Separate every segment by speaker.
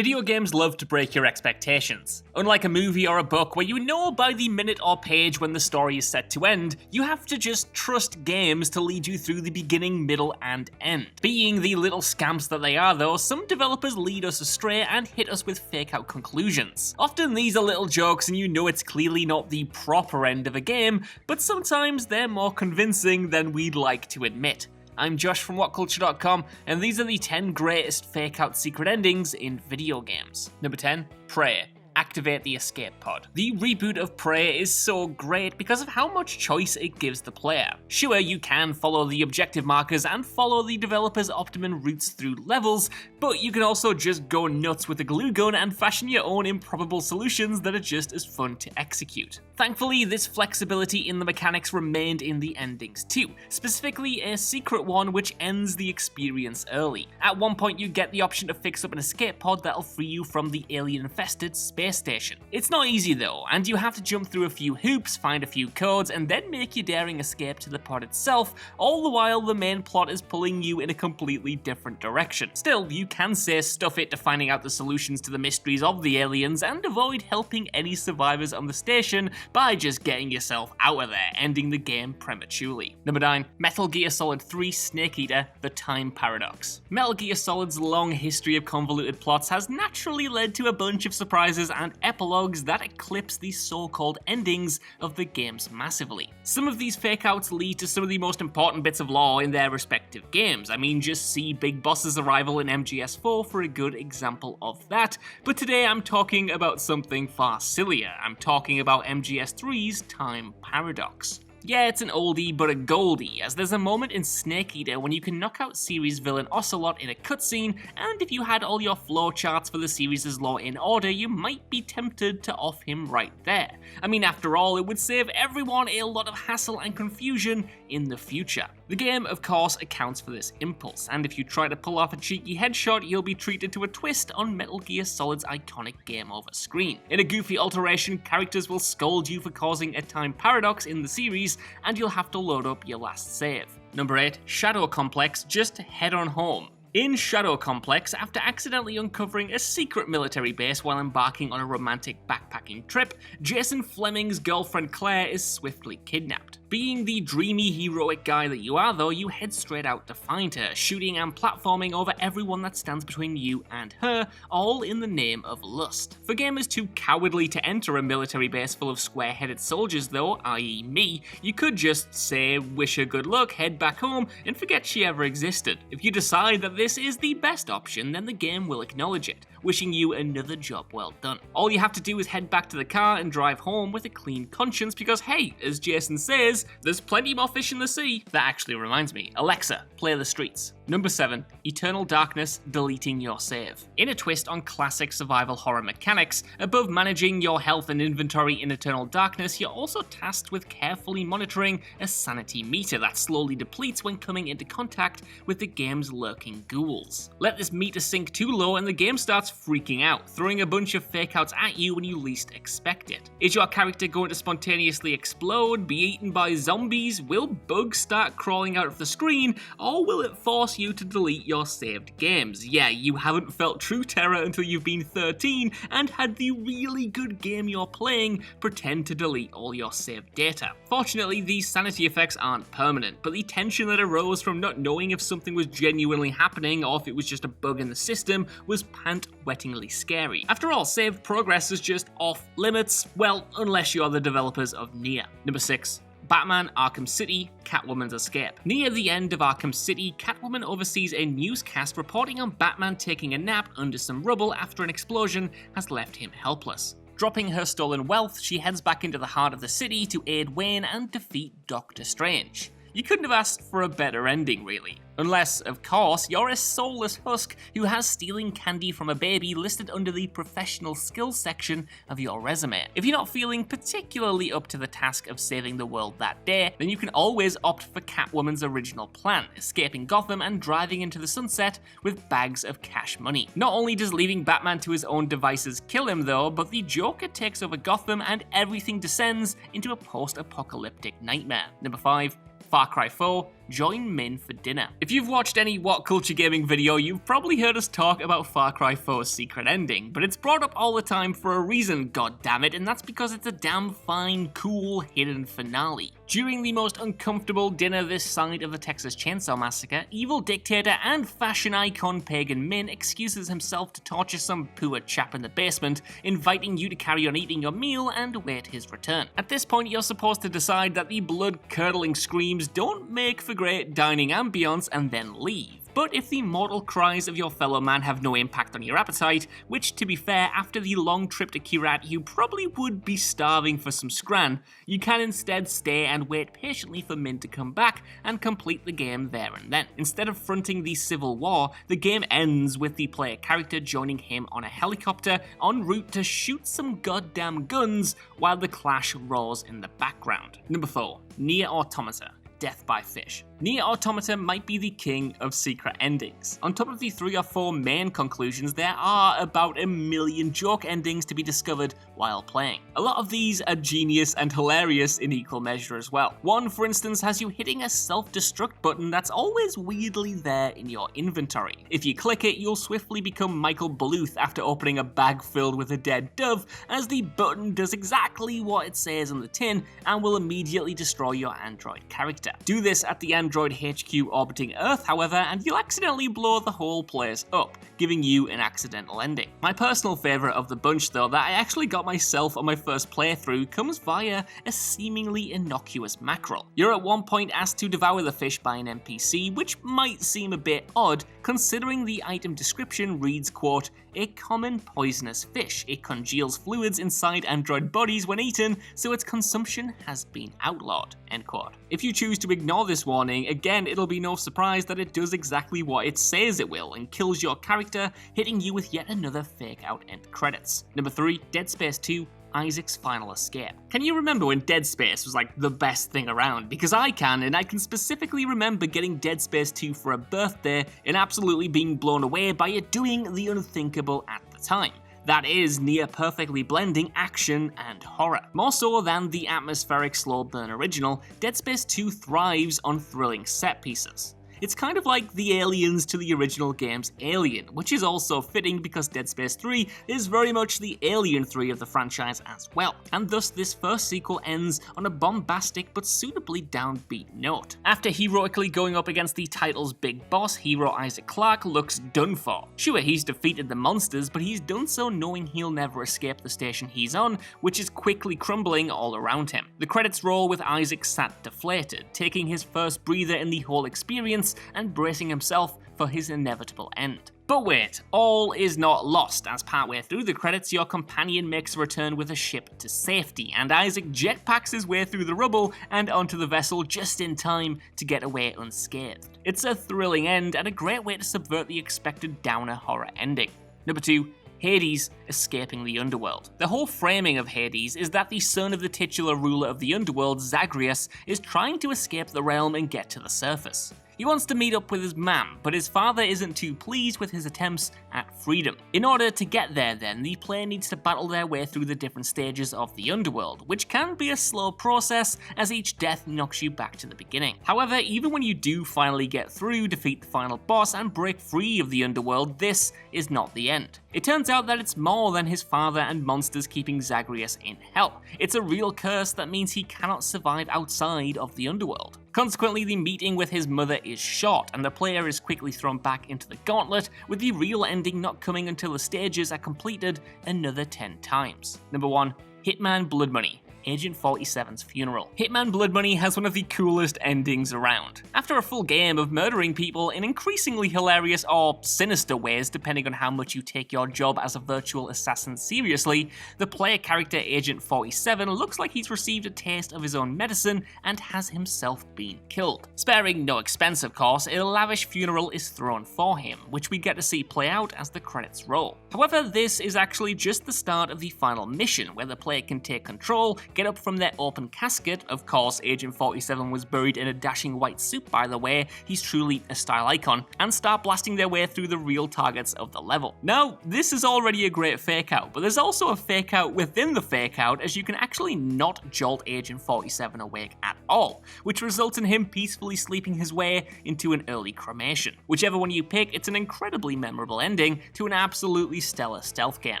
Speaker 1: Video games love to break your expectations. Unlike a movie or a book where you know by the minute or page when the story is set to end, you have to just trust games to lead you through the beginning, middle, and end. Being the little scamps that they are though, some developers lead us astray and hit us with fake out conclusions. Often these are little jokes and you know it's clearly not the proper end of a game, but sometimes they're more convincing than we'd like to admit. I'm Josh from WhatCulture.com, and these are the 10 greatest fake-out secret endings in video games. Number 10, Prey. Activate the escape pod. The reboot of Prey is so great because of how much choice it gives the player. Sure, you can follow the objective markers and follow the developer's optimum routes through levels, but you can also just go nuts with a glue gun and fashion your own improbable solutions that are just as fun to execute. Thankfully, this flexibility in the mechanics remained in the endings too, specifically a secret one which ends the experience early. At one point you get the option to fix up an escape pod that'll free you from the alien-infested space station. It's not easy though, and you have to jump through a few hoops, find a few codes, and then make your daring escape to the pod itself, all the while the main plot is pulling you in a completely different direction. Still, you can say stuff it to finding out the solutions to the mysteries of the aliens and avoid helping any survivors on the station by just getting yourself out of there, ending the game prematurely. Number 9, Metal Gear Solid 3 Snake Eater, The Time Paradox. Metal Gear Solid's long history of convoluted plots has naturally led to a bunch of surprises and epilogues that eclipse the so-called endings of the games massively. Some of these fake-outs lead to some of the most important bits of lore in their respective games. I mean, just see Big Boss's arrival in MGS4 for a good example of that, but today I'm talking about something far sillier. I'm talking about MGS3's Time Paradox. Yeah, it's an oldie but a goldie, as there's a moment in Snake Eater when you can knock out series villain Ocelot in a cutscene, and if you had all your flowcharts for the series' lore in order, you might be tempted to off him right there. I mean, after all, it would save everyone a lot of hassle and confusion in the future. The game, of course, accounts for this impulse, and if you try to pull off a cheeky headshot, you'll be treated to a twist on Metal Gear Solid's iconic game over screen. In a goofy alteration, characters will scold you for causing a time paradox in the series, and you'll have to load up your last save. Number 8, Shadow Complex, just head on home. In Shadow Complex, after accidentally uncovering a secret military base while embarking on a romantic backpacking trip, Jason Fleming's girlfriend Claire is swiftly kidnapped. Being the dreamy, heroic guy that you are though, you head straight out to find her, shooting and platforming over everyone that stands between you and her, all in the name of lust. For gamers too cowardly to enter a military base full of square-headed soldiers though, i.e. me, you could just say, wish her good luck, head back home, and forget she ever existed. If you decide that this is the best option, then the game will acknowledge it, wishing you another job well done. All you have to do is head back to the car and drive home with a clean conscience because hey, as Jason says, there's plenty more fish in the sea. That actually reminds me, Alexa, play The Streets. Number 7, Eternal Darkness, deleting your save. In a twist on classic survival horror mechanics, above managing your health and inventory in Eternal Darkness, you're also tasked with carefully monitoring a sanity meter that slowly depletes when coming into contact with the game's lurking ghouls. Let this meter sink too low and the game starts freaking out, throwing a bunch of fake-outs at you when you least expect it. Is your character going to spontaneously explode, be eaten by zombies, will bugs start crawling out of the screen, or will it force you to delete your saved games? Yeah, you haven't felt true terror until you've been 13 and had the really good game you're playing pretend to delete all your saved data. Fortunately, these sanity effects aren't permanent, but the tension that arose from not knowing if something was genuinely happening or if it was just a bug in the system was pant-wettingly scary. After all, saved progress is just off limits, well, unless you're the developers of NieR. Number 6. Batman Arkham City, Catwoman's Escape. Near the end of Arkham City, Catwoman oversees a newscast reporting on Batman taking a nap under some rubble after an explosion has left him helpless. Dropping her stolen wealth, she heads back into the heart of the city to aid Wayne and defeat Doctor Strange. You couldn't have asked for a better ending, really. Unless, of course, you're a soulless husk who has stealing candy from a baby listed under the professional skills section of your resume. If you're not feeling particularly up to the task of saving the world that day, then you can always opt for Catwoman's original plan, escaping Gotham and driving into the sunset with bags of cash money. Not only does leaving Batman to his own devices kill him though, but the Joker takes over Gotham and everything descends into a post-apocalyptic nightmare. Number 5. Far Cry 4, join Min for dinner. If you've watched any WhatCulture Gaming video, you've probably heard us talk about Far Cry 4's secret ending, but it's brought up all the time for a reason, goddammit, and that's because it's a damn fine, cool, hidden finale. During the most uncomfortable dinner this side of the Texas Chainsaw Massacre, evil dictator and fashion icon Pagan Min excuses himself to torture some poor chap in the basement, inviting you to carry on eating your meal and await his return. At this point, you're supposed to decide that the blood-curdling screams don't make for great dining ambience and then leave. But if the mortal cries of your fellow man have no impact on your appetite, which to be fair, after the long trip to Kirat you probably would be starving for some scran, you can instead stay and wait patiently for Min to come back and complete the game there and then. Instead of fronting the civil war, the game ends with the player character joining him on a helicopter en route to shoot some goddamn guns while the clash roars in the background. Number 4. NieR Automata. Death by Fish. NieR Automata might be the king of secret endings. On top of the 3 or 4 main conclusions, there are about a million joke endings to be discovered while playing. A lot of these are genius and hilarious in equal measure as well. One, for instance, has you hitting a self-destruct button that's always weirdly there in your inventory. If you click it, you'll swiftly become Michael Bluth after opening a bag filled with a dead dove, as the button does exactly what it says on the tin and will immediately destroy your android character. Do this at the Android HQ orbiting Earth, however, and you'll accidentally blow the whole place up, giving you an accidental ending. My personal favourite of the bunch, though, that I actually got myself on my first playthrough, comes via a seemingly innocuous mackerel. You're at one point asked to devour the fish by an NPC, which might seem a bit odd, considering the item description reads, quote, "A common poisonous fish. It congeals fluids inside android bodies when eaten, so its consumption has been outlawed," end quote. If you choose to ignore this warning, again, it'll be no surprise that it does exactly what it says it will and kills your character, hitting you with yet another fake out end credits. Number 3, Dead Space 2, Isaac's Final Escape. Can you remember when Dead Space was like the best thing around? Because I can, and I can specifically remember getting Dead Space 2 for a birthday and absolutely being blown away by it doing the unthinkable at the time. That is, near perfectly blending action and horror. More so than the atmospheric slow burn original, Dead Space 2 thrives on thrilling set pieces. It's kind of like the aliens to the original game's Alien, which is also fitting because Dead Space 3 is very much the Alien 3 of the franchise as well, and thus this first sequel ends on a bombastic but suitably downbeat note. After heroically going up against the title's big boss, hero Isaac Clarke looks done for. Sure, he's defeated the monsters, but he's done so knowing he'll never escape the station he's on, which is quickly crumbling all around him. The credits roll with Isaac sat deflated, taking his first breather in the whole experience and bracing himself for his inevitable end. But wait, all is not lost, as partway through the credits your companion makes a return with a ship to safety, and Isaac jetpacks his way through the rubble and onto the vessel just in time to get away unscathed. It's a thrilling end and a great way to subvert the expected downer horror ending. Number 2, Hades escaping the Underworld. The whole framing of Hades is that the son of the titular ruler of the Underworld, Zagreus, is trying to escape the realm and get to the surface. He wants to meet up with his mam, but his father isn't too pleased with his attempts at freedom. In order to get there then, the player needs to battle their way through the different stages of the Underworld, which can be a slow process as each death knocks you back to the beginning. However, even when you do finally get through, defeat the final boss, and break free of the Underworld, this is not the end. It turns out that it's more than his father and monsters keeping Zagreus in hell. It's a real curse that means he cannot survive outside of the Underworld. Consequently, the meeting with his mother is short, and the player is quickly thrown back into the gauntlet, with the real ending not coming until the stages are completed another 10 times. Number 1, Hitman Blood Money. Agent 47's funeral. Hitman Blood Money has one of the coolest endings around. After a full game of murdering people in increasingly hilarious or sinister ways depending on how much you take your job as a virtual assassin seriously, the player character Agent 47 looks like he's received a taste of his own medicine and has himself been killed. Sparing no expense, of course, a lavish funeral is thrown for him, which we get to see play out as the credits roll. However, this is actually just the start of the final mission, where the player can take control, get up from their open casket. Of course, Agent 47 was buried in a dashing white suit, by the way, he's truly a style icon, and start blasting their way through the real targets of the level. Now, this is already a great fake out, but there's also a fake out within the fake out, as you can actually not jolt Agent 47 awake at all, which results in him peacefully sleeping his way into an early cremation. Whichever one you pick, it's an incredibly memorable ending to an absolutely stellar stealth game.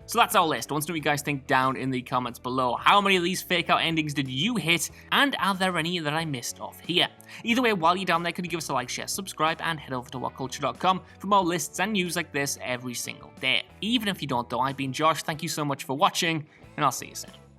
Speaker 1: So that's our list. I want to know what you guys think down in the comments below. How many of these fake out endings did you hit, and are there any that I missed off here? Either way, while you're down there, could you give us a like, share, subscribe, and head over to WhatCulture.com for more lists and news like this every single day. Even if you don't though, I've been Josh, thank you so much for watching, and I'll see you soon.